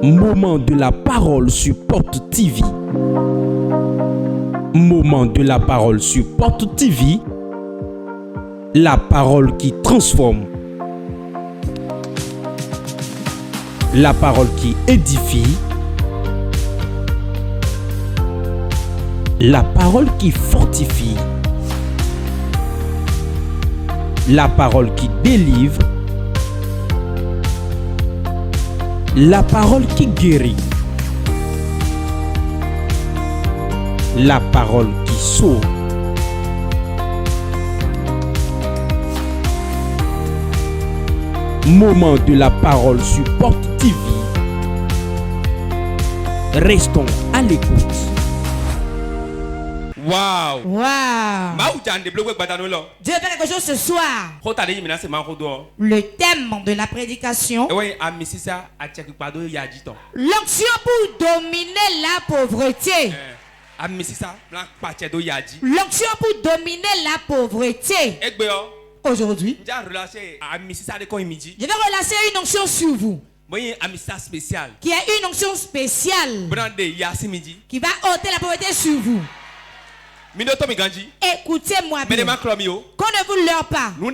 Moment de la parole sur Porte TV. Moment de la parole sur Porte TV. La parole qui transforme. La parole qui édifie. La parole qui fortifie. La parole qui délivre. La parole qui guérit. La parole qui sauve. Moment de la parole sur Porte TV. Restons à l'écoute. Wow. Wow. Dieu fait quelque chose ce soir. Le thème de la prédication. L'onction pour dominer la pauvreté. L'onction pour dominer la pauvreté. Aujourd'hui, je vais relancer une onction sur vous. Qui est une onction spéciale. Qui va ôter la pauvreté sur vous. Écoutez-moi bien. Qu'on ne vous leurre pas. Tout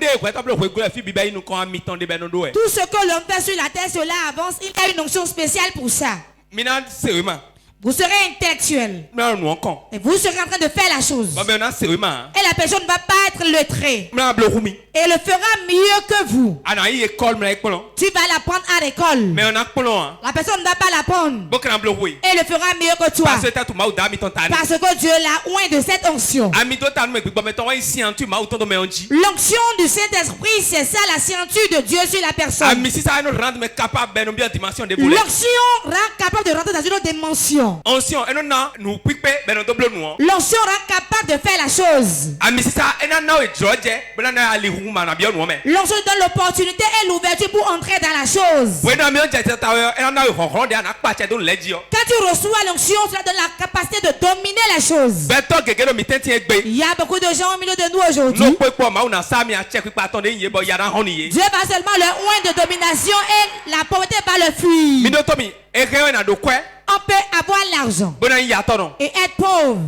ce que l'on fait sur la terre, cela avance. Il y a une onction spéciale pour ça. Vous serez intellectuel. Et vous serez en train de faire la chose. Et la personne ne va pas être lettrée. Et le fera mieux que vous. Tu vas l'apprendre à l'école. La personne ne va pas l'apprendre. Et le fera mieux que toi. Parce que Dieu l'a oint de cette onction. L'onction du Saint-Esprit, c'est ça la scienture de Dieu sur la personne. L'onction rend capable de rentrer dans une autre dimension. L'onction rend capable de faire la chose. L'onction donne l'opportunité et l'ouverture pour entrer dans la chose. Quand tu reçois l'onction, cela donne la capacité de dominer la chose. Il y a beaucoup de gens au milieu de nous aujourd'hui. Dieu va seulement leur oint de domination et la pauvreté va le fuir. On peut avoir l'argent et être pauvre.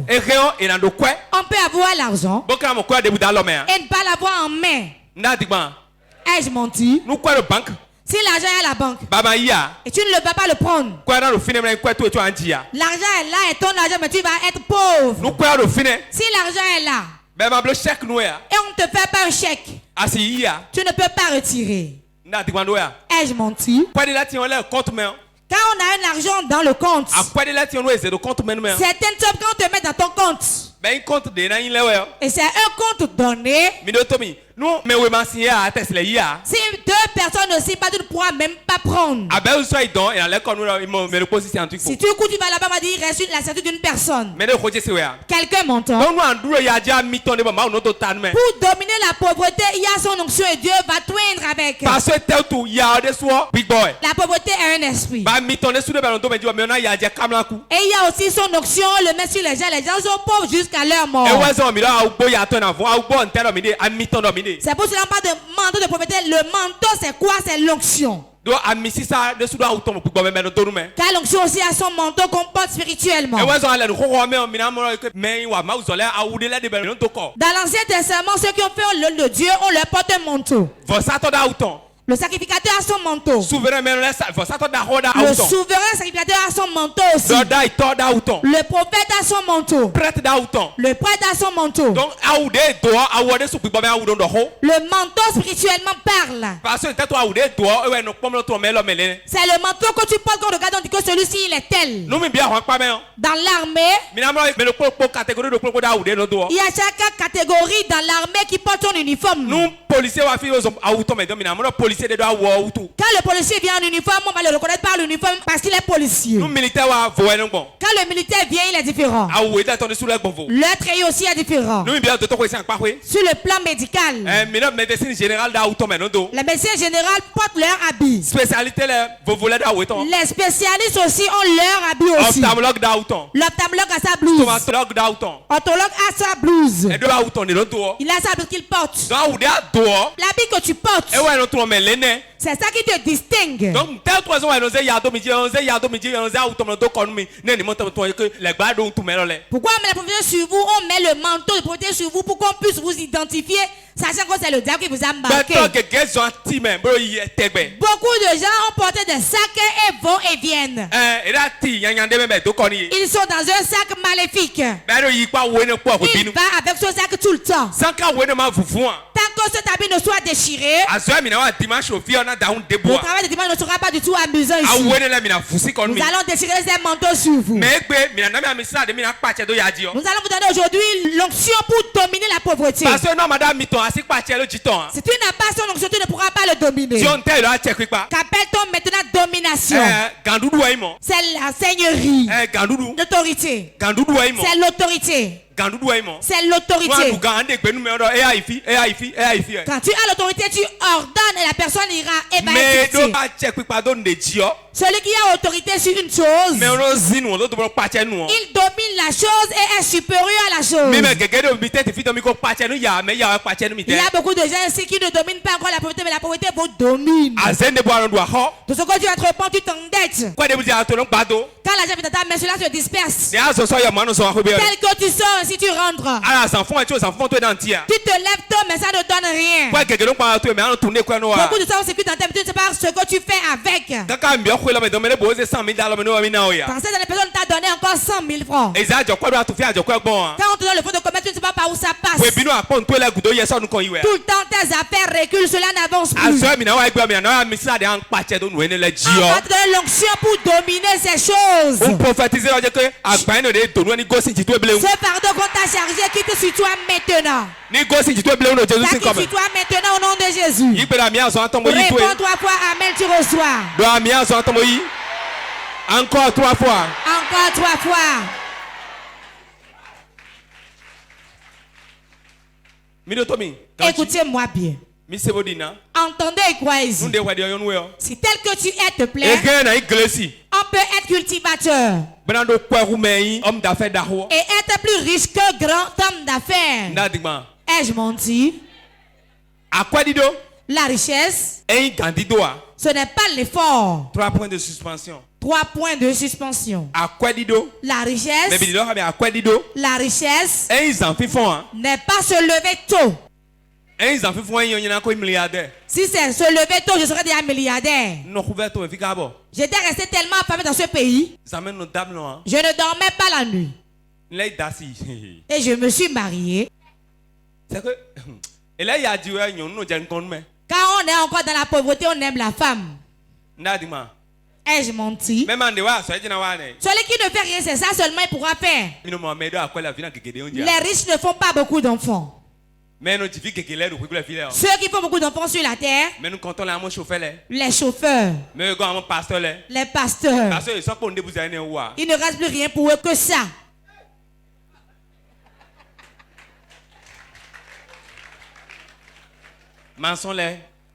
On peut avoir l'argent et ne pas l'avoir en main. Ai-je menti? Si l'argent est à la banque et tu ne le vas pas le prendre, l'argent est là et ton argent, mais tu vas être pauvre. Si l'argent est là et on ne te fait pas un chèque, tu ne peux pas retirer. Ai-je menti? Quand on a un argent dans le compte, certaines sommes quand on te met dans ton compte, et c'est un compte donné. Si deux personnes aussi, pas, tu ne pourras même pas prendre. Si tu écoutes, tu vas là-bas, va dire, il reste la certitude d'une personne. Quelqu'un m'entend? Pour dominer la pauvreté, il y a son onction et Dieu va toindre avec. La pauvreté est un esprit. Et il y a aussi son onction, le met sur les gens sont pauvres jusqu'à leur mort. C'est pour cela qu'on parle de manteau de pauvreté. Le manteau, c'est quoi? C'est l'onction. Car l'onction aussi a son manteau qu'on porte spirituellement. Dans l'Ancien Testament, ceux qui ont fait l'œuvre de Dieu, on leur porte un manteau. Le sacrificateur a son manteau. Le souverain sacrificateur a son manteau aussi. Le prophète a son manteau. Le prêtre a son manteau. Le manteau spirituellement parle. C'est le manteau que tu portes quand on regarde, on dit que celui-ci il est tel. Dans l'armée, il y a chaque catégorie dans l'armée qui porte son uniforme. Quand le policier vient en uniforme, on va le reconnaître par l'uniforme parce qu'il est policier. Quand le militaire vient, il est différent. Le treillis aussi est différent. Sur le plan médical, les médecins généraux portent leur habit. Les spécialistes aussi ont leur habit aussi. L'ophtalmologue a sa blouse. Orthologue a sa blouse. Il a sa blouse qu'il porte. L'habit que tu portes, C'est ça qui te distingue. Donc, pourquoi on met la protection sur vous? On met le manteau de protection sur vous pour qu'on puisse vous identifier, sachant que c'est le diable qui vous a marqué. Beaucoup de gens ont porté des sacs et vont et viennent. Ils sont dans un sac maléfique. Il va avec ce sac tout le temps. Tant que cet habit ne soit déchiré, le travail de dimanche ne sera pas du tout amusant ici. Nous allons déchirer ces manteaux sur vous. Nous allons vous donner aujourd'hui l'onction pour dominer la pauvreté. Si tu n'as pas son onction, tu ne pourras pas le dominer. Qu'appelle-t-on maintenant domination? C'est la seigneurie. L'autorité. C'est l'autorité. C'est l'autorité. Quand tu as l'autorité, tu ordonnes et la personne ira et va exécuter. Celui qui a autorité sur une chose, il domine la chose et est supérieur à la chose. Il y a beaucoup de gens ici qui ne dominent pas encore la pauvreté, mais la pauvreté vous domine. Tout ce que tu entreprends, tu t'endettes. Quand l'argent vient dans ta main, cela se disperse. Tel que tu sors, si tu rentres, tu te lèves tôt, mais ça ne donne rien. Beaucoup de gens s'écoutent dans ta vie, tu ne sais pas ce que tu fais avec. Pensez dans les personnes t'a donné encore 100 000 francs. Quand on te donne le fonds de commerce, tu ne sais pas par où ça passe. Tout le temps tes affaires reculent, cela n'avance plus. On va te donner l'onction pour dominer ces choses. Ce fardeau qu'on t'a chargé quitte sur toi maintenant. Quitte sur toi maintenant au nom de Jésus. Réponds 3 fois, amen, tu reçois. Encore 3 fois. Encore 3 fois. Écoutez-moi bien. Entendez et croyez-y. Si tel que tu es te plaît, on peut être cultivateur et être plus riche que grand homme d'affaires. Ai-je menti? La richesse, ce n'est pas l'effort. 3 points de suspension. 3 points de suspension. La richesse n'est pas se lever tôt. Si c'est se lever tôt, je serais déjà milliardaire. J'étais resté tellement affamé dans ce pays. Je ne dormais pas la nuit. Et je me suis marié. Quand on est encore dans la pauvreté, on aime la femme. Ai-je menti? Celui qui ne fait rien, c'est ça seulement il pourra faire. Les riches ne font pas beaucoup d'enfants. Ceux qui font beaucoup d'enfants sur la terre, les chauffeurs, les pasteurs, il ne reste plus rien pour eux que ça.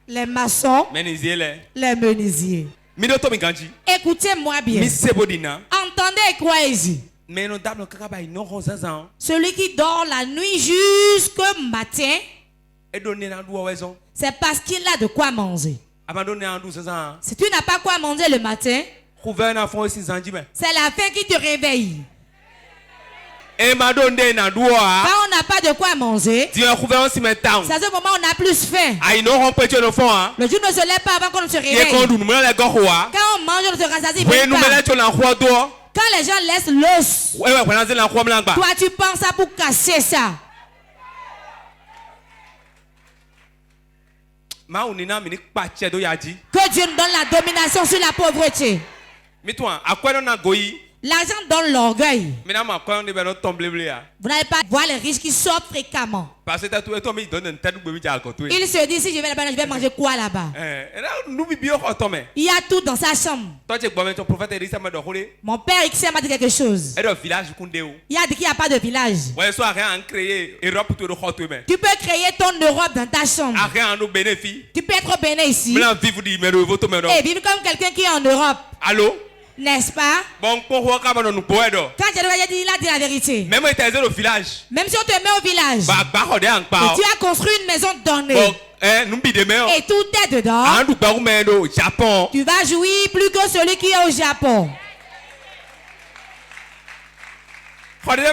Les maçons, les menuisiers. Écoutez-moi bien. Entendez et croyez-y. Celui qui dort la nuit jusqu'au matin, c'est parce qu'il a de quoi manger. Si tu n'as pas quoi manger le matin, c'est la faim qui te réveille. Quand on n'a pas de quoi manger, c'est à ce moment où on a plus faim. Le jour ne se lève pas avant qu'on ne se réveille. Quand on mange, on ne se rassasie pas. Quand les gens laissent l'os, toi tu penses ça pour casser ça. Que Dieu nous donne la domination sur la pauvreté. L'argent donne l'orgueil. Vous n'allez pas voir les riches qui sortent fréquemment. Il se dit, si je vais là-bas, je vais manger quoi là-bas? Il y a tout dans sa chambre. Mon père X m'a dit quelque chose. Il a dit qu'il n'y a pas de village. Tu peux créer ton Europe dans ta chambre. Tu peux être béni ici. Et vivre comme quelqu'un qui est en Europe. Allô? N'est-ce pas? Bon, quand tu dois dire la vérité. Même au village. Même si on te met au village. Et tu as construit une maison donnée. Et tout est dedans. Tu vas jouir plus que celui qui est au Japon. C'est un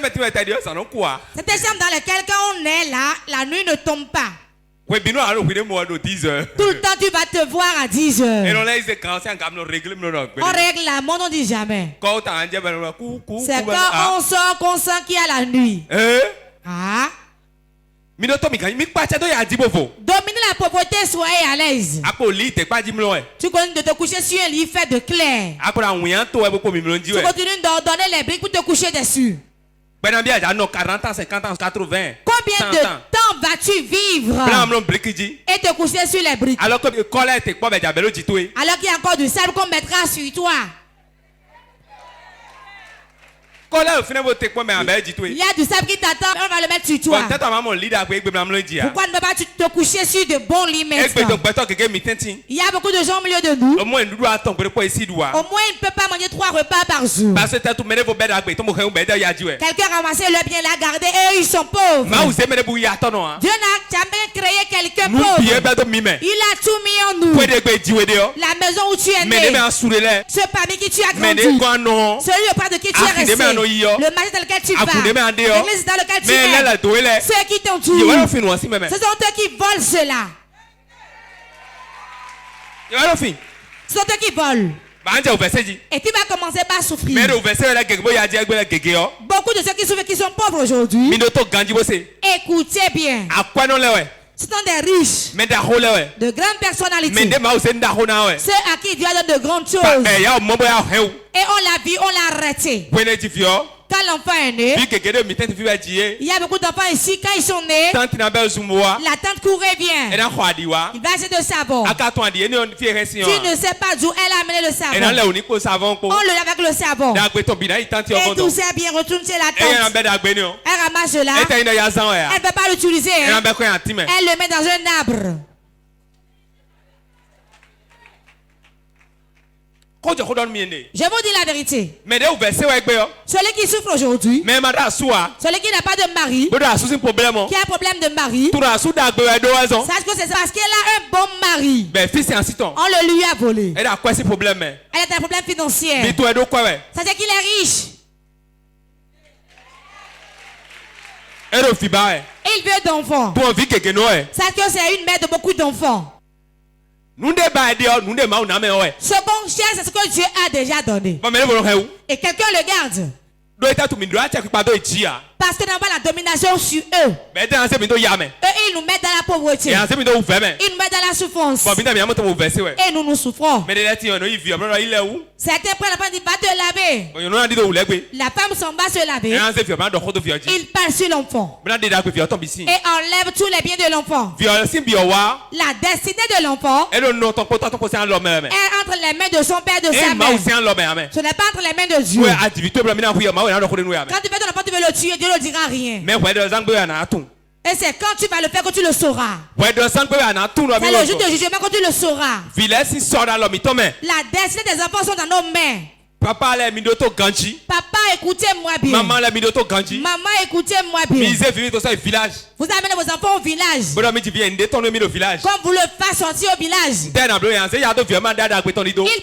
chambre dans lequel quand on est là, la nuit ne tombe pas. Tout le temps tu vas te voir à 10 heures. On règle la montre, on dit jamais. C'est quand on sort qu'on sent qu'il y a la nuit. Ah. Dominer la pauvreté, soyez à l'aise. Tu continues de te coucher sur un lit fait de clair. Tu continues d'ordonner les briques pour te coucher dessus. Combien de temps vas-tu vivre et te coucher sur les briques? Alors qu'il y a encore du sable qu'on mettra sur toi. Il y a du sable qui t'attend, on va le mettre sur toi. Pourquoi ne peux pas te coucher sur de bons lits maintenant? Il y a beaucoup de gens au milieu de nous. Au moins, il ne peut pas manger 3 repas par jour. Quelqu'un a ramassé le bien, l'a gardé et ils sont pauvres. Dieu n'a jamais créé quelqu'un pauvre. Il a tout mis en nous. La maison où tu es né, ce parmi qui tu as grandi, celui auprès de qui tu es resté. Le marché dans lequel tu vas, l'église dans laquelle tu es, ceux qui t'entourent, ce sont eux qui volent cela. Ce sont eux qui volent. Et tu vas commencer par souffrir. Beaucoup de ceux qui souffrent qui sont pauvres aujourd'hui, écoutez bien. Ce sont des riches, de grandes personnalités, ceux à qui Dieu donne de grandes choses. Et on l'a vu, on l'a arrêté. Quand l'enfant est né, il y a beaucoup d'enfants ici, quand ils sont nés, la tante courait bien. Il va acheter de savon. Tu ne sais pas d'où elle a amené le savon. On le lave avec le savon. Et tout ça bien, retourne chez la tante. Elle ramasse cela. Elle ne peut pas l'utiliser. Elle le met dans un arbre. Je vous dis la vérité. Celui qui souffre aujourd'hui, celui qui n'a pas de mari, qui a un problème de mari, sache que c'est parce qu'elle a un bon mari. On le lui a volé. Elle a un problème financier. C'est-à-dire qu'il est riche. Il veut d'enfants. Sache que c'est une mère de beaucoup d'enfants. Ce qu'on cherche, c'est ce que Dieu a déjà donné. Et quelqu'un le garde. Parce que nous avons la domination sur eux. Eux, ils nous mettent dans la pauvreté. Ils nous mettent dans la souffrance. Et nous souffrons. Certains prennent la femme et disent va te laver. La femme s'en va se laver. Il parle sur l'enfant. Et enlève tous les biens de l'enfant. La destinée de l'enfant est entre les mains de son père et de sa mère. Ce n'est pas entre les mains de Dieu. Quand tu fais ton enfant, tu veux le tuer, Dieu ne dira rien. Et c'est quand tu vas le faire que tu le sauras. C'est le jour de jugement que tu le sauras. La destinée des enfants sont dans nos mains. Papa, écoutez-moi bien. Maman, écoutez-moi bien. Vous amenez vos enfants au village. Comme vous le faites sortir au village, ils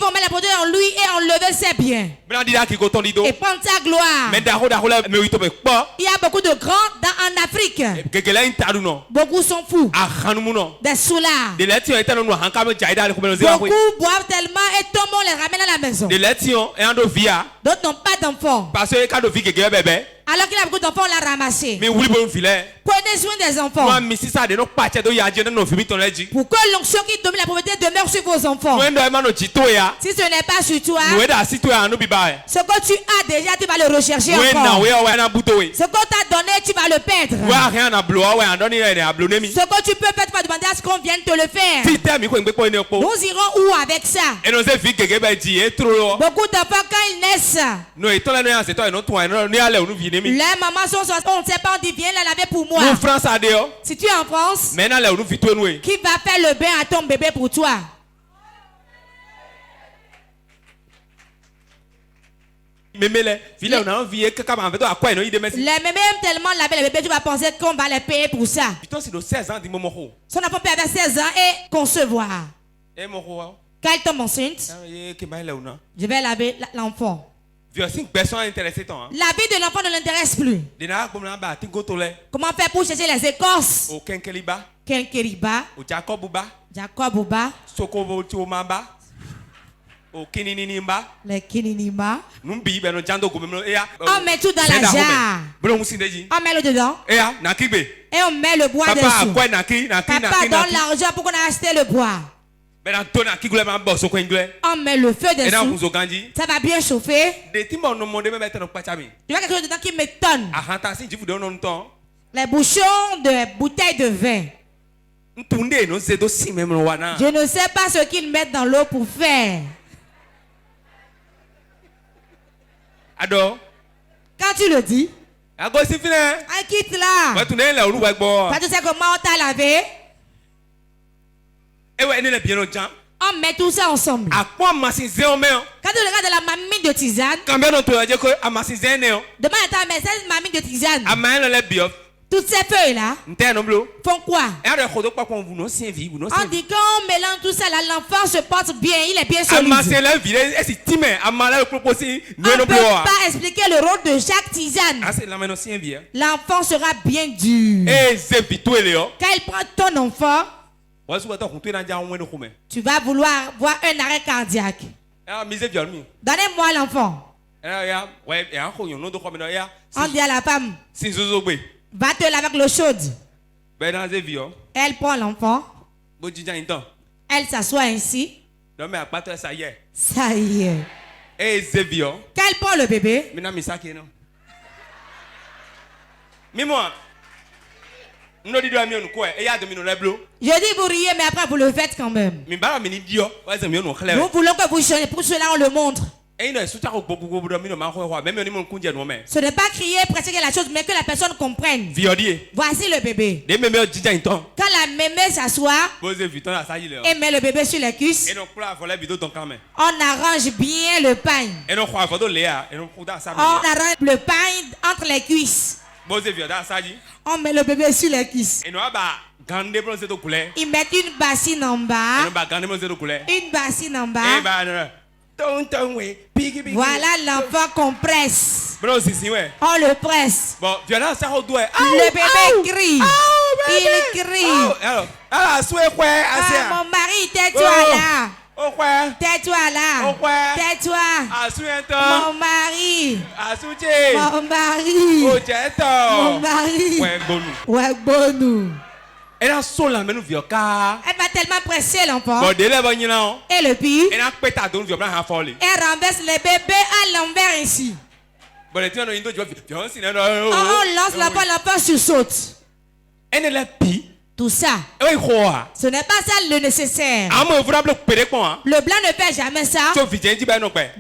vont mettre la beauté en lui et enlever ses biens. Et prendre sa gloire. Il y a beaucoup de grands en Afrique. Beaucoup sont fous. Des soulards. Beaucoup boivent tellement et tout le monde les ramène à la maison. D'autres n'ont pas d'enfants. Alors qu'il a beaucoup d'enfants, on l'a ramassé. Prenez soin des enfants. Pour que l'onction qui domine la pauvreté demeure sur vos enfants. Si ce n'est pas sur toi, ce que tu as déjà, tu vas le rechercher encore. Ce qu'on t'a donné, tu vas le perdre. Ce que tu peux faire, tu vas demander à ce qu'on vienne te le faire. Nous irons où avec ça? Beaucoup d'enfants, quand ils naissent, les mamans sont sorties, on ne sait pas, on dit viens la laver pour moi. Si tu es en France, qui va faire le bain à ton bébé pour toi? Les mémés aiment tellement laver les bébés, tu vas penser qu'on va les payer pour ça. Son enfant peut avoir 16 ans et concevoir. Quand elle tombe enceinte, je vais laver l'enfant. La vie de l'enfant ne l'intéresse plus. Comment faire pour chercher les écorces? Kenkeriba, Jacobouba, les kininimba. On met tout dans la jarre. On met le dedans. Et on met le bois dessus. Papa donne l'argent pour qu'on ait acheté le bois. On met le feu dessus. Ça va bien chauffer. Tu vois quelque chose dedans qui m'étonne. Les bouchons de bouteilles de vin. Je ne sais pas ce qu'ils mettent dans l'eau pour faire. Quand tu le dis, quitte là. Parce que tu sais comment on t'a lavé. On met tout ça ensemble. Quand tu regardes la mamie de tisane, demande à ta mère, cette mamie de tisane, toutes ces feuilles-là font quoi? On dit quand on mélange tout ça, l'enfant se porte bien, il est bien solide. On ne peut pas expliquer le rôle de chaque tisane. L'enfant sera bien dur. Quand il prend ton enfant, tu vas vouloir voir un arrêt cardiaque. Donnez-moi l'enfant. On dit à la femme, va te laver avec l'eau chaude. Elle prend l'enfant. Elle s'assoit ainsi. Ça y est. Quand elle prend le bébé, je dis vous riez, mais après vous le faites quand même. Nous voulons que vous changez, pour cela on le montre. Ce n'est pas crier, pratiquer la chose, mais que la personne comprenne. Voici le bébé. Quand la mémé s'assoit et met le bébé sur les cuisses, on arrange bien le pain. On arrange le pain entre les cuisses. On met le bébé sur les cuisses. Ils mettent une bassine en bas. Une bassine en bas. Voilà l'enfant qu'on presse. On le presse. Le bébé crie. Il crie. Mon mari, tais-toi là. Tais-toi là. Tais-toi. Mon mari. Mon mari. Mon mari. Ouais, bonou. Elle va tellement presser l'enfant. Et le pire, elle renverse les bébés à l'envers ici. On lance l'enfant sursaute. Tout ça, ce n'est pas ça le nécessaire. Le blanc ne fait jamais ça.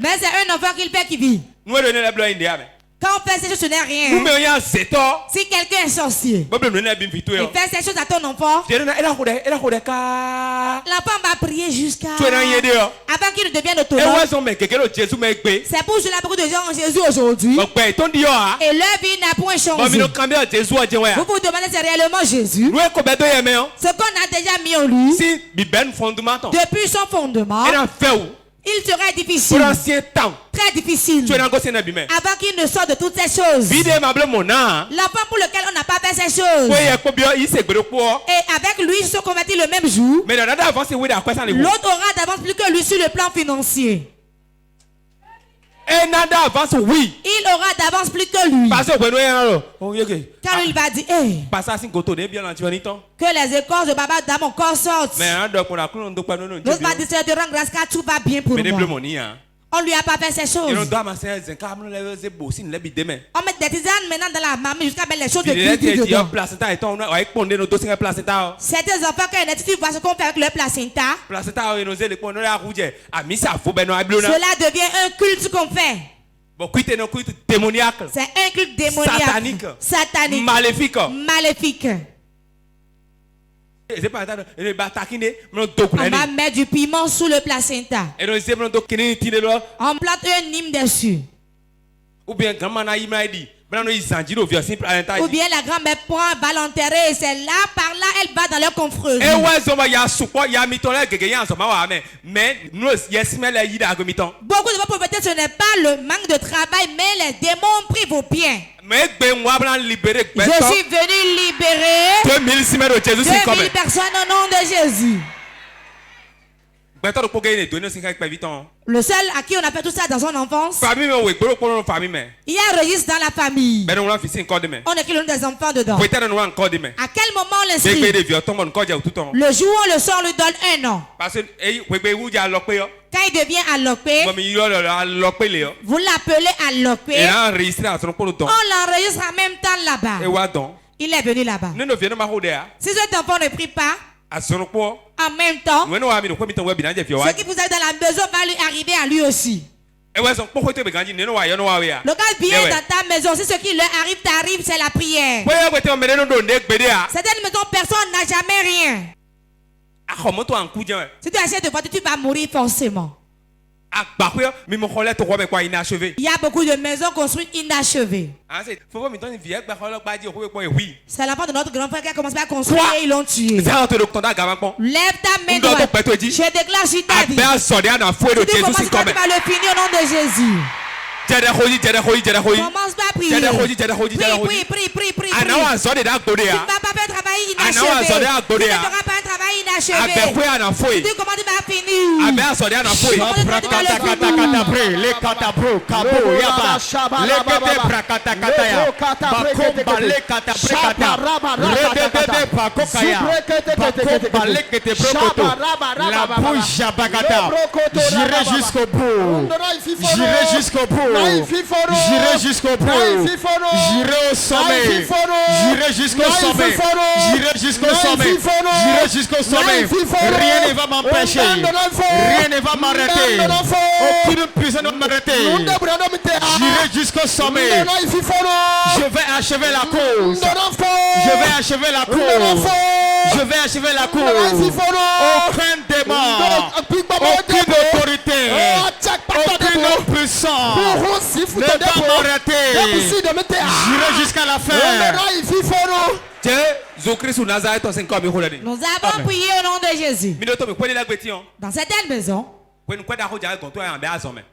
Mais c'est un enfant qui le fait qui vit. Quand on fait ces choses, ce n'est rien. Si quelqu'un est sorcier, il fait ces choses à ton enfant, l'enfant va prier jusqu'à avant qu'il ne devienne autonome. C'est pour cela que beaucoup de gens ont Jésus aujourd'hui. Et leur vie n'a point changé. Vous vous demandez si c'est réellement Jésus. Ce qu'on a déjà mis en lui, depuis son fondement, il serait difficile, très difficile, avant qu'il ne sorte de toutes ces choses. L'enfant pour lequel on n'a pas fait ces choses, et avec lui, ils se sont convertis le même jour. L'autre aura d'avance plus que lui sur le plan financier. Il aura d'avance plus que lui. Car il va dire que les écorces de Baba dans mon corps sortent. L'autre va dire te rendre grâce car tout va bien pour moi. On lui a pas fait ces choses. On met des tisanes maintenant dans la mamie jusqu'à mettre les choses de cuir dedans. Certains enfants, quand ils voient ce qu'on fait avec leur placenta, cela devient un culte qu'on fait. C'est un culte démoniaque, satanique, maléfique. On va mettre du piment sous le placenta. On plante un hymne dessus. Ou bien grand-mère na imaidi. Ou bien la grand-mère prend, va l'enterrer et c'est là, par là, elle va dans leur confrérie. Beaucoup de vos prophéties, ce n'est pas le manque de travail, mais les démons ont pris vos pieds. Je suis venu libérer 2000 personnes au nom de Jésus. Le seul à qui on a fait tout ça dans son enfance, il y a un registre dans la famille. On écrit le nom des enfants dedans. À quel moment on l'inscrit? Le jour où on le sort, on lui donne un an. Quand il devient allopé, vous l'appelez allopé. On l'enregistre en même temps là-bas. Il est venu là-bas. Si cet enfant ne prie pas, en même temps, ce qui vous est dans la maison va lui arriver à lui aussi. Le gars vient dans ta maison, si ce qui leur arrive t'arrive, c'est la prière. Certaines maisons, personne n'a jamais rien. Si tu achètes de voiture, tu vas mourir forcément. Il y a beaucoup de maisons construites inachevées. C'est la part de notre grand frère qui a commencé à construire et ils l'ont tué. Lève ta main droite. Je déclare sur ta vie. Si tu commences quand tu vas le finir au nom de Jésus. Commence pas à prier. Prie. Tu ne vas pas faire un travail inachevé. Tu ne feras pas un travail inachevé. Tu comment tu vas finir. J'irai jusqu'au bout. J'irai jusqu'au bout. J'irai au sommet. J'irai jusqu'au sommet. J'irai jusqu'au sommet. J'irai jusqu'au sommet. Rien ne va m'empêcher. Rien ne va m'arrêter. Aucune prison ne va m'arrêter. J'irai jusqu'au sommet. Je vais achever la course. Je vais achever la course. Je vais achever la course. Aucun démon, aucune autorité, aucune puissance ne va m'arrêter. J'irai jusqu'à la fin. Nous avons prié au nom de Jésus. Dans certaines maisons,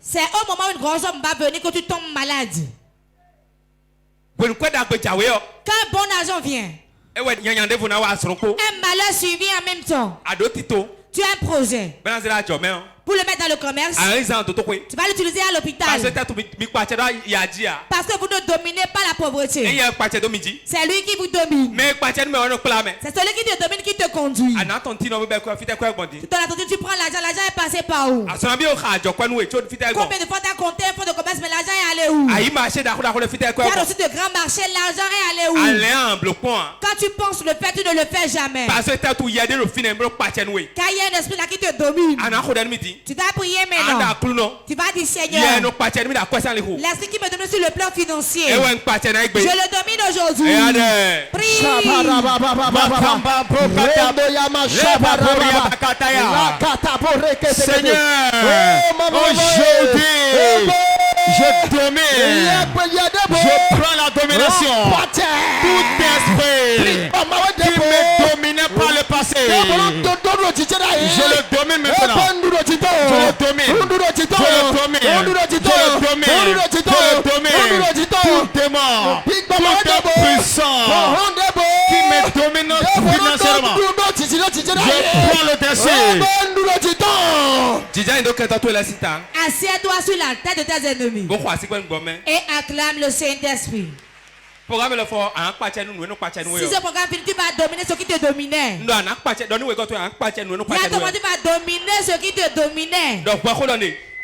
c'est au moment où une grosse homme va venir que tu tombes malade. Quand un bon argent vient, un malheur suivi en même temps. Tu as un projet pour le mettre dans le commerce. Tu vas l'utiliser à l'hôpital. Parce que vous ne dominez pas la pauvreté. C'est lui qui vous domine. C'est celui qui te domine qui te conduit. Dans la tontine, tu prends l'argent. L'argent est passé par où? Combien de fois tu as compté un fonds de commerce, mais l'argent est allé où? Tu as reçu de grands marchés, l'argent est allé où? Quand tu penses le faire, tu ne le fais jamais. Car il y a un esprit là qui te domine. Tu vas prier maintenant. Tu vas dire Seigneur, l'esprit qui me domine sur le plan financier, je le domine aujourd'hui. Prie. Seigneur, aujourd'hui, je domine. Je prends la domination. Tout esprit qui me dominait par le passé, je le domine maintenant. Je le domine. Tout démon, toute puissance qui me domine financièrement, je prends le dessus. Assieds-toi sur la tête de tes ennemis et acclame le Saint-Esprit. Si ce programme finit, tu vas dominer ce qui te dominait. Il a demandé, tu vas dominer ce qui te dominait.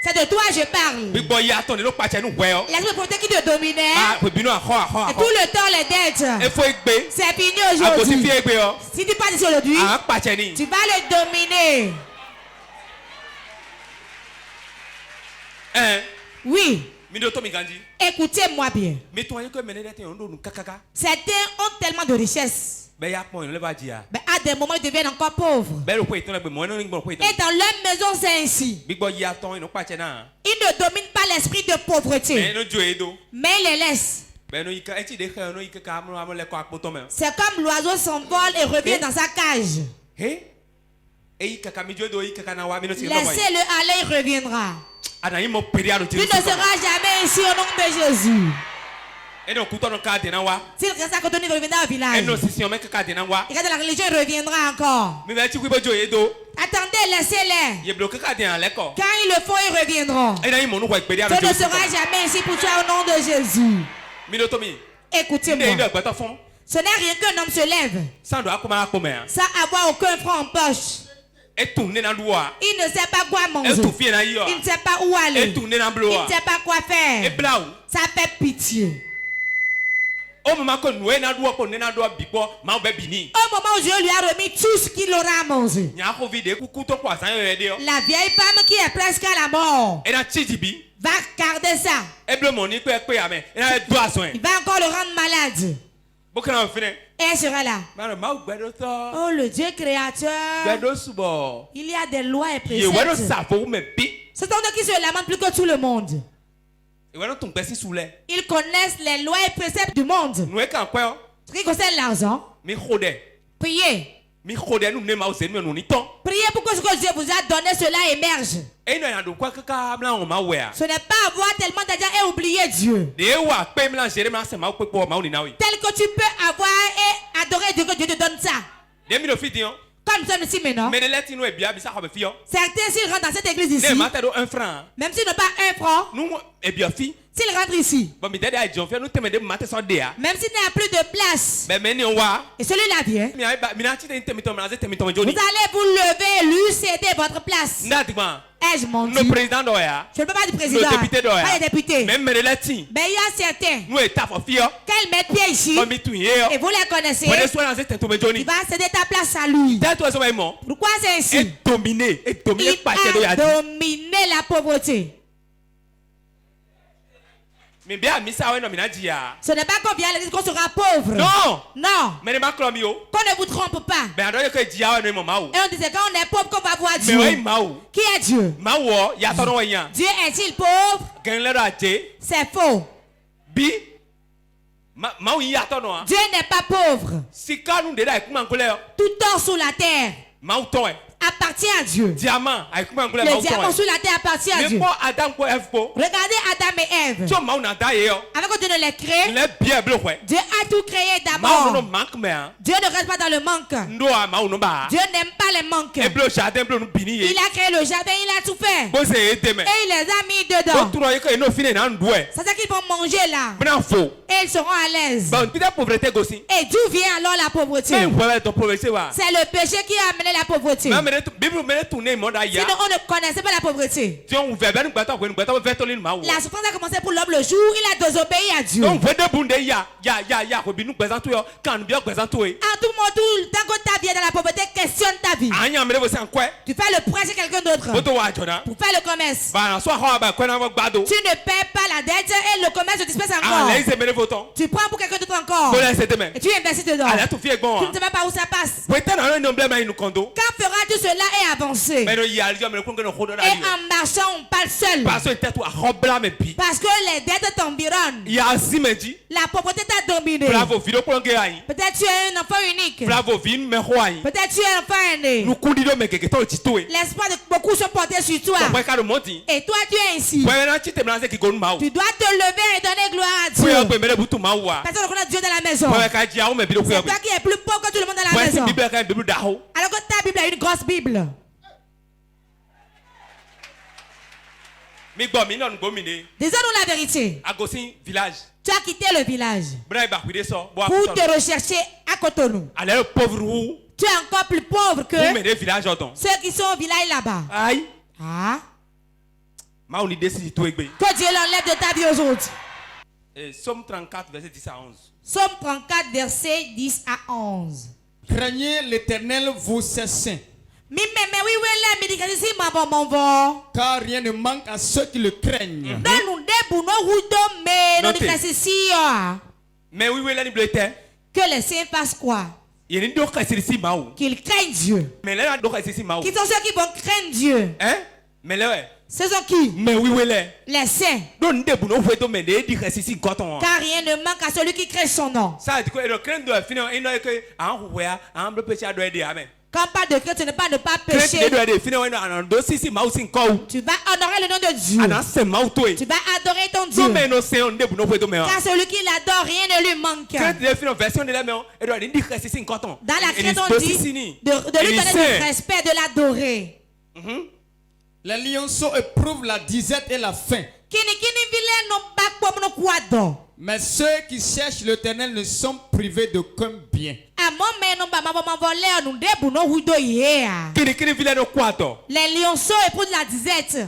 C'est de toi je parle. L'esprit prophète qui te dominait, et tout le temps les dettes, c'est fini aujourd'hui. Si tu parles aujourd'hui, tu vas le dominer. Oui. Écoutez-moi bien. Certains ont tellement de richesses. Mais à des moments ils deviennent encore pauvres. Et dans leur maison c'est ainsi. Ils ne dominent pas l'esprit de pauvreté. Mais ils les laissent. C'est comme l'oiseau s'envole et revient dans sa cage. Laissez-le aller, il reviendra. Tu ne seras jamais ici au nom de Jésus. S'il reste à côté, il reviendra au village. Il reste dans la religion, il reviendra encore. Attendez, laissez-les. Quand ils le font, ils reviendront. Tu ne seras jamais ici pour toi au nom de Jésus. Écoutez-moi. Ce n'est rien qu'un homme se lève sans avoir aucun franc en poche. Il ne sait pas quoi manger. Il ne sait pas où aller. Il ne sait pas quoi faire. Ça fait pitié. Au moment où Dieu lui a remis tout ce qu'il aura à manger, la vieille femme qui est presque à la mort va garder ça. Il va encore le rendre malade. Et elle sera là. Oh, le Dieu créateur. Il y a des lois et préceptes. C'est un homme qui se lamente plus que tout le monde. Ils connaissent les lois et préceptes du monde. Ce qui concerne l'argent. Priez. Priez pour que ce que Dieu vous a donné, cela émerge. Ce n'est pas avoir tellement d'argent et oublier Dieu. Tel que tu peux avoir et adorer Dieu, que Dieu te donne ça. Comme nous sommes ici maintenant, certains s'ils rentrent dans cette église ici, même s'ils n'ont pas un franc, s'ils rentrent ici, même s'il n'y a plus de place, et celui-là vient, vous allez vous lever et lui céder votre place. Ai-je menti? Je ne peux pas dire président, pas les députés. Mais il y a certains, quand ils mettent pied ici, et vous les connaissez, il va céder ta place à lui. Pourquoi c'est ainsi? Il a dominé la pauvreté. Ce n'est pas qu'on vient à l'église qu'on sera pauvre. Non. Non. Qu'on ne vous trompe pas. Et on disait quand on est pauvre qu'on va voir Dieu. Qui est Dieu? Dieu est-il pauvre? C'est faux. Dieu n'est pas pauvre. Tout or sous la terre appartient à Dieu. Le diamant sur la terre appartient à Dieu. Regardez Adam et Ève. Avant que Dieu ne les crée, Dieu a tout créé d'abord. Dieu ne reste pas dans le manque. Dieu n'aime pas les manques. Il a créé le jardin, il a tout fait. Et il les a mis dedans. C'est-à-dire qu'ils vont manger là. Et ils seront à l'aise. Et d'où vient alors la pauvreté? C'est le péché qui a amené la pauvreté. Sinon on ne connaissait pas la pauvreté. La souffrance a commencé pour l'homme le jour où il a désobéi à Dieu. À tout moment, tout le temps que ta vie est dans la pauvreté, questionne ta vie. Tu fais le prêt chez quelqu'un d'autre pour faire le commerce. Tu ne paies pas la dette et le commerce se disperse encore. Tu prends pour quelqu'un d'autre encore et tu investis dedans. Tu ne sais même pas où ça passe. Quand feras-tu cela et avancer? Et en marchant, on parle seul. Parce que les dettes t'environnent. La pauvreté t'a dominé. Peut-être tu es un enfant unique. Peut-être tu es un enfant aîné. L'espoir de beaucoup se porter sur toi. Et toi tu es ici. Tu dois te lever et donner gloire à Dieu. Personne ne connaît Dieu dans la maison. C'est toi qui es plus pauvre que tout le monde dans la maison. Alors que ta Bible est une grosse Bible. Disons-nous la vérité. Tu as quitté le village pour te rechercher à Cotonou. Tu es encore plus pauvre que ceux qui sont au village là-bas. Ah. Que Dieu l'enlève de ta vie aujourd'hui. Somme 34, verset 10 à 11. Somme 34, verset 10 à 11. Craignez l'Éternel, vous ses saints. Car rien ne manque à ceux qui le craignent. Que les saints fassent quoi? qu'ils craignent Dieu. Qui sont ceux qui vont craindre Dieu? Ce sont qui? Les saints. Car rien ne manque à celui qui craint son nom. Quand on parle de crainte, ce n'est pas ne pas pécher. Tu vas honorer le nom de Dieu. Tu vas adorer ton Dieu. Car celui qui l'adore, rien ne lui manque. Dans la crainte, on dit de lui donner du respect, de l'adorer. Les lionceaux éprouvent la disette et la faim. Mais ceux qui cherchent l'Éternel ne sont privés d'aucun bien. Les lionceaux éprouvent la disette.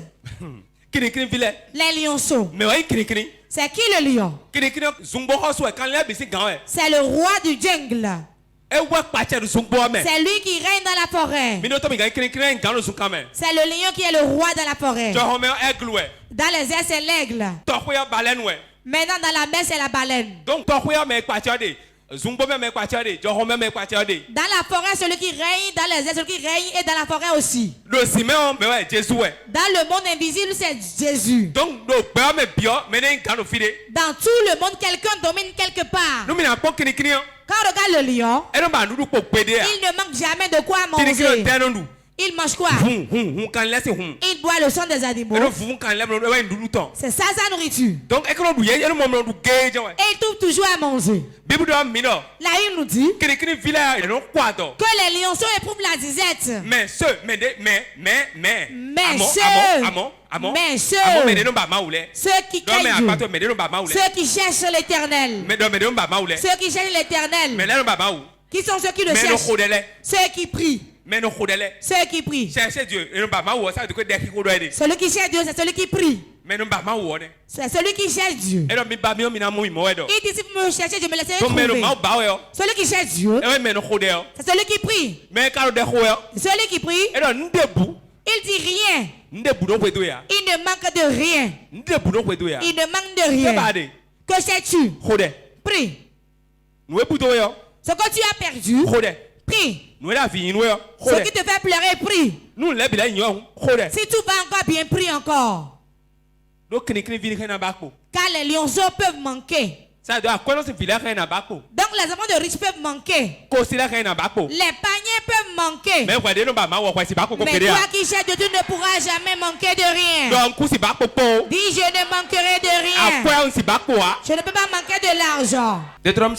Les lionceaux. C'est qui le lion? C'est le roi du jungle. C'est lui qui règne dans la forêt. C'est le lion qui est le roi dans la forêt. Dans les airs, c'est l'aigle. Maintenant, dans la mer, c'est la baleine. Dans la forêt, celui qui règne, dans les airs, celui qui règne, et dans la forêt aussi. Dans le monde invisible, c'est Jésus. Dans tout le monde, quelqu'un domine quelque part. Quand on regarde le lion, il ne manque jamais de quoi manger. Il mange quoi? Il boit le sang des animaux. C'est ça sa nourriture. Et il trouve toujours à manger. Là, il nous dit que les lionceaux éprouvent la disette. Mais ceux qui craignent Dieu, ceux qui cherchent l'Éternel, qui sont ceux qui le cherchent, ceux qui prient. Ceux qui prient. Celui qui cherche Dieu, c'est celui qui prie. C'est celui qui cherche Dieu. Il dit si vous me cherchez, je me laisserai trouver. Celui qui cherche Dieu, c'est celui qui prie. Celui qui prie, il dit rien. Il ne manque de rien. Il ne manque de rien. Que sais-tu? Prie. Ce que tu as perdu, prie. Ce qui te fait pleurer, prie. Si tout va encore bien, prie encore. Car les lionceaux peuvent manquer. Donc les enfants de riches peuvent manquer. Les paniers peuvent manquer. Mais toi qui cherches Dieu, tu ne pourras jamais manquer de rien. Dis, je ne manquerai de rien. Je ne peux pas manquer de l'argent. Deutéronome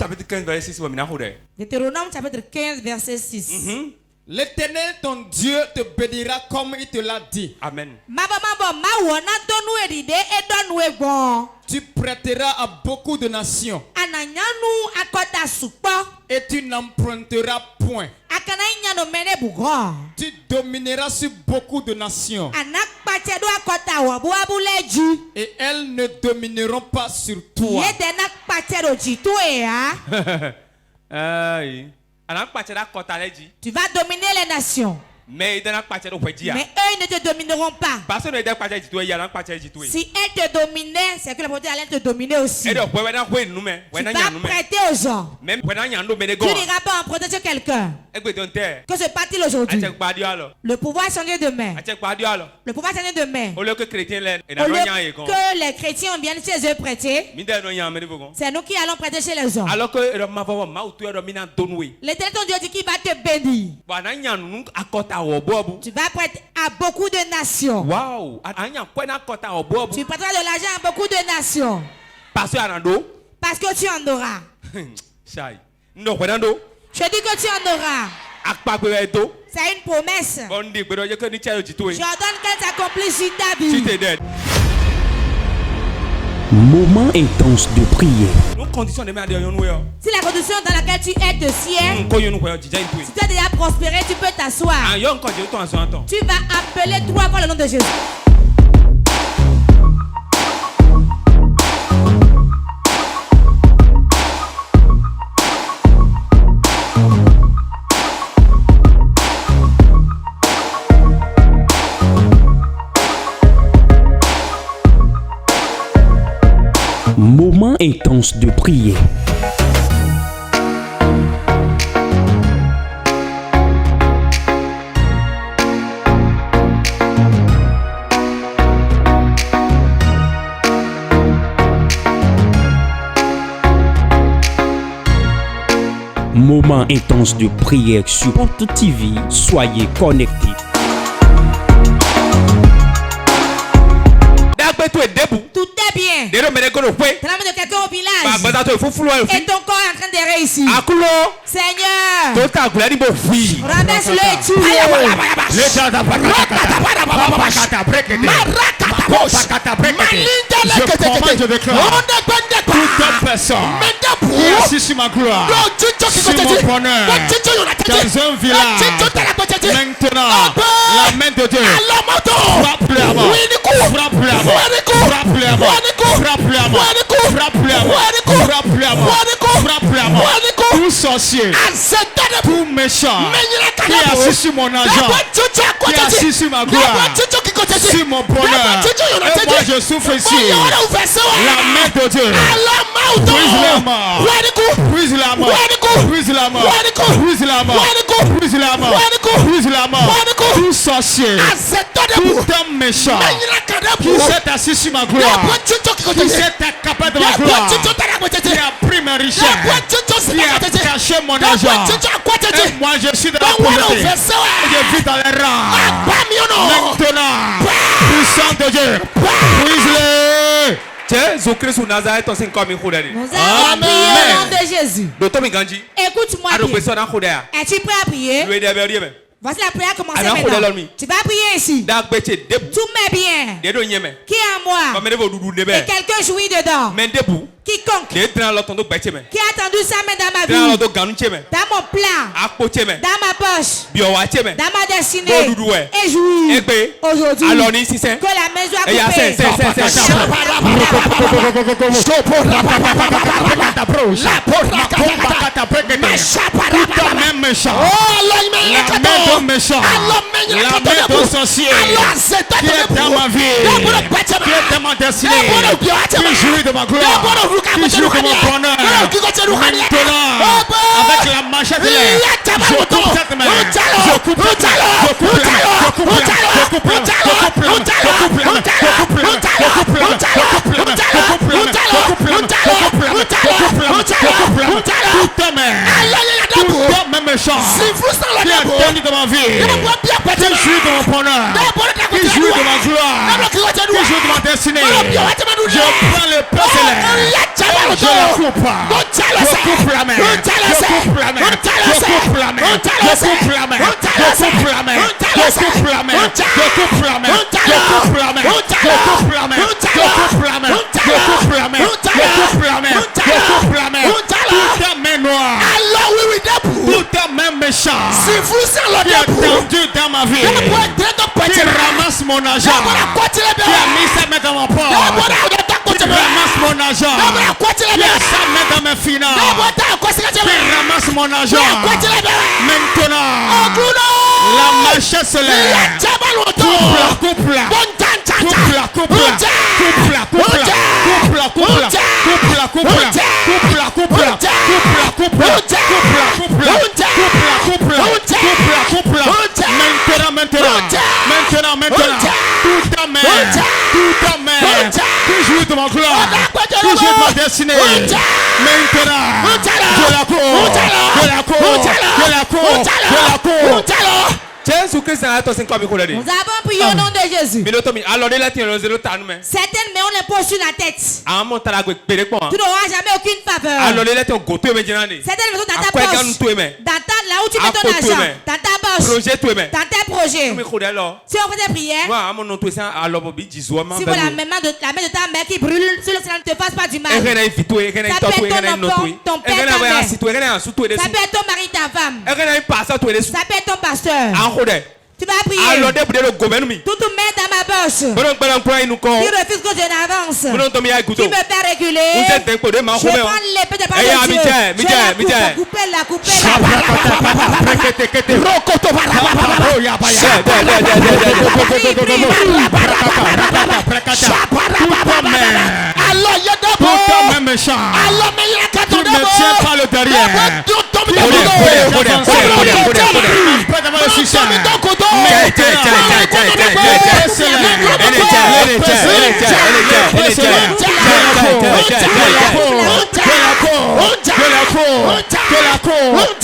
chapitre 15 verset 6. L'Éternel ton Dieu te bénira comme il te l'a dit. Amen. Tu prêteras à beaucoup de nations et tu n'emprunteras point. Tu domineras sur beaucoup de nations et elles ne domineront pas sur toi. Tu vas dominer les nations. Mais eux ne te domineront pas. Si elles te dominaient, c'est que la protéine allait te dominer aussi. Tu vas prêter aux gens. Tu n'iras pas en protéger quelqu'un. Que se passe-t-il aujourd'hui? Le pouvoir a changé de main. Le pouvoir a changé de main. Au lieu que les chrétiens viennent chez eux prêter, c'est nous qui allons prêter chez les hommes. L'Éternel ton Dieu dit qu'il va te bénir. Tu vas prêter à beaucoup de nations. Wow. Tu prêteras de l'argent à beaucoup de nations. Parce que tu en auras. Je dis que tu en auras. C'est une promesse. J'ordonne qu'elle s'accomplisse sur ta vie. Moment intense de prière. Si la condition dans laquelle tu es te sied, si tu as déjà prospéré, tu peux t'asseoir. Tu vas appeler 3 fois le nom de Jésus. Moment intense de prière. moment intense de prière sur Porte TV. Soyez connectés. Tout est bien. T'as l'âme de quelqu'un au village. Et ton corps est en train de réussir. Seigneur, rabaisse-le et tue-le. Je commande, je déclare toute personne qui est assise sur ma gloire, sur mon bonheur, dans un village, maintenant, la main de Dieu frappe-le à mort, frappe-le à mort, frappe-le à mort, frappe-le à mort, frappe-le à mort, frappe-le à mort, frappe-le à mort. Tout sorcier, tout méchant qui est assis sur mon argent, qui est assis sur ma gloire, sur mon bonheur, et moi je souffre ici. La main de Dieu brise la mort, brise la mort, brise la mort, brise la mort, brise la mort, brise la mort. Tout sorcier, tout homme méchant qui s'est assis sur ma gloire, qui s'est capable de ma gloire, qui a pris ma richesse, qui a caché mon argent, et moi je suis dans la pauvreté, je vis dans les rangs. Maintenant, puissant de Dieu, brise-le. Nous avons prié au nom de Jésus. Écoute-moi bien. Es-tu prêt à prier? Voici la prière commencer maintenant. Tu vas prier ici. Tout met bien. Qui est en moi? Et quelqu'un jouit dedans. Quiconque qui a attendu sa main dans ma vie, dans mon plan, dans ma poche, dans ma destinée, et jouir aujourd'hui que la main soit la main de sorcier qui est dans ma vie, qui est dans ma destinée, qui jouit de ma gloire, qui joue de mon bonheur. Maintenant, avec la machette, je coupe cette main, je coupe cette main, je coupe la main, je coupe la main, je coupe la main, je coupe la main, je coupe la main, je coupe la main, je coupe la main, je coupe la main, je coupe la main, je coupe la main, je coupe la main, je coupe la main, je coupe la main, toute ta main, tout homme méchant qui a donné de ma vie, qui joue de mon bonheur, qui joue de ma gloire, qui joue de ma destinée, je prends le peuple céleste, je le coupe, je coupe la main, je coupe la main, je coupe la main, je coupe la main, je coupe la main, je coupe la main, je coupe la main, je coupe la main, je coupe la main, je coupe la main, je coupe la main, je coupe la main, je coupe la main, toute ta main noire, toute ta main méchante, qui a tendu dans ma vie, qui ramasse mon argent, qui a mis sa main dans mon porte, qui ramasse mon argent, qui a sa main dans mes finances, qui ramasse mon argent. Maintenant, la machette se lève. Coupe-la, coupe-la, coupe-la, coupe-la, coupe-la, coupe-la, coupe-la, coupe-la, coupe-la, coupe-la, coupe-la, coupe-la, coupe-la, coupe-la, coupe-la, coupe-la. Maintenant, toute ta main, qui joue de mon gloire, qui joue de ma destinée, maintenant, je la cours, je la cours, je la cours, je la cours. Nous avons prié au nom de Jésus. Certaines mains on les pose sur la tête. Tu n'auras jamais aucune faveur. Certaines maisons dans ta poche, là où tu mets ton argent, dans ta poche, dans tes projets. Si on fait des prières, si vous la main de ta mère qui brûle, ça ne te fasse pas du mal. Ça peut être ton enfant, ton père, ta mère. Ça peut être ton mari, ta femme. Ça peut être ton pasteur. Tu vas prier. Tout met dans ma poche. Qui refuse que je n'avance. Qui me fait reculer. Je prends l'épée de parole de Dieu. Je la coupe, la coupe,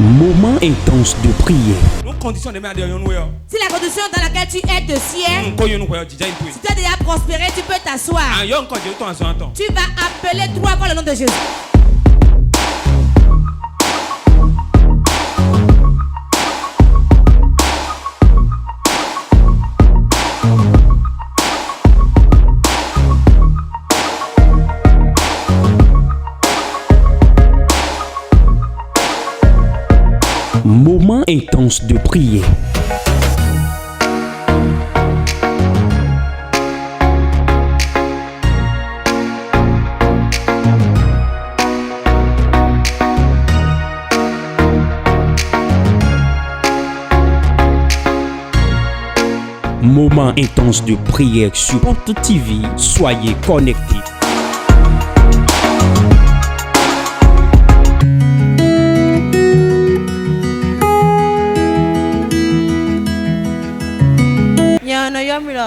Moment intense de prière. Si la condition dans laquelle tu es te sied, si tu as déjà prospéré, tu peux t'asseoir. Tu vas appeler 3 fois le nom de Jésus. Moment intense de prière. Moment intense de prière sur Porte TV. Soyez connectés.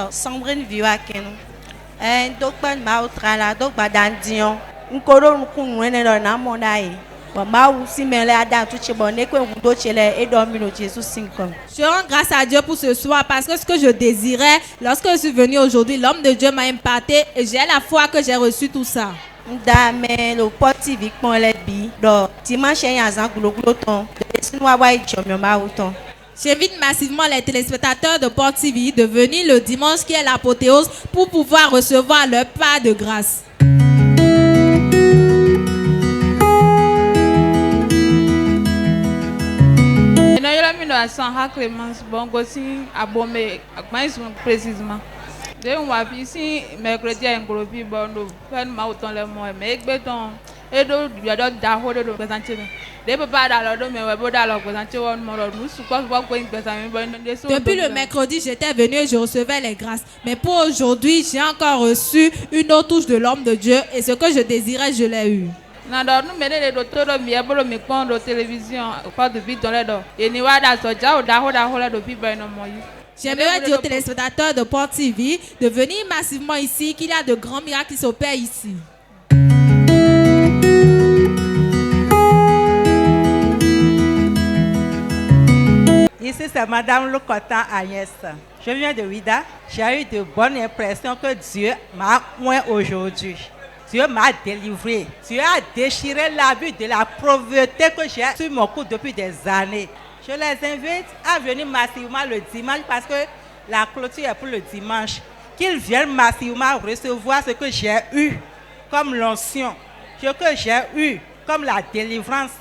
Sombrine viwaken dokban mautrala dokba dandion nkoro nkunwene na monai ba mau simele ada tuche bonekwe ngudo chele edomino Jesus sinkom. Je rends grâce à Dieu pour ce soir parce que ce que je désirais lorsque je suis venu aujourd'hui, l'homme de Dieu m'a imparté et j'ai la foi que j'ai reçu tout ça. Ndame le poti vikpon lebi do dimanche yanzan gulogloton de sinwa wa ijomyo mauton. J'invite massivement les téléspectateurs de Porte TV de venir le dimanche qui est l'apothéose pour pouvoir recevoir leur part de grâce. Depuis le mercredi, j'étais venu et je recevais les grâces. Mais pour aujourd'hui, j'ai encore reçu une autre touche de l'homme de Dieu et ce que je désirais, je l'ai eu. J'aimerais dire aux téléspectateurs de Porte TV de venir massivement ici, qu'il y a de grands miracles qui s'opèrent ici. Ici, c'est Madame Locotan Agnès. Je viens de Ouida. J'ai eu de bonnes impressions que Dieu m'a oint aujourd'hui. Dieu m'a délivré. Dieu a déchiré l'abus de la pauvreté que j'ai sur mon cou depuis des années. Je les invite à venir massivement le dimanche parce que la clôture est pour le dimanche. Qu'ils viennent massivement recevoir ce que j'ai eu comme l'onction, ce que j'ai eu comme la délivrance,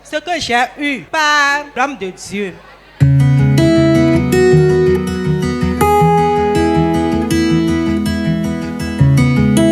ce que j'ai eu par l'homme de Dieu.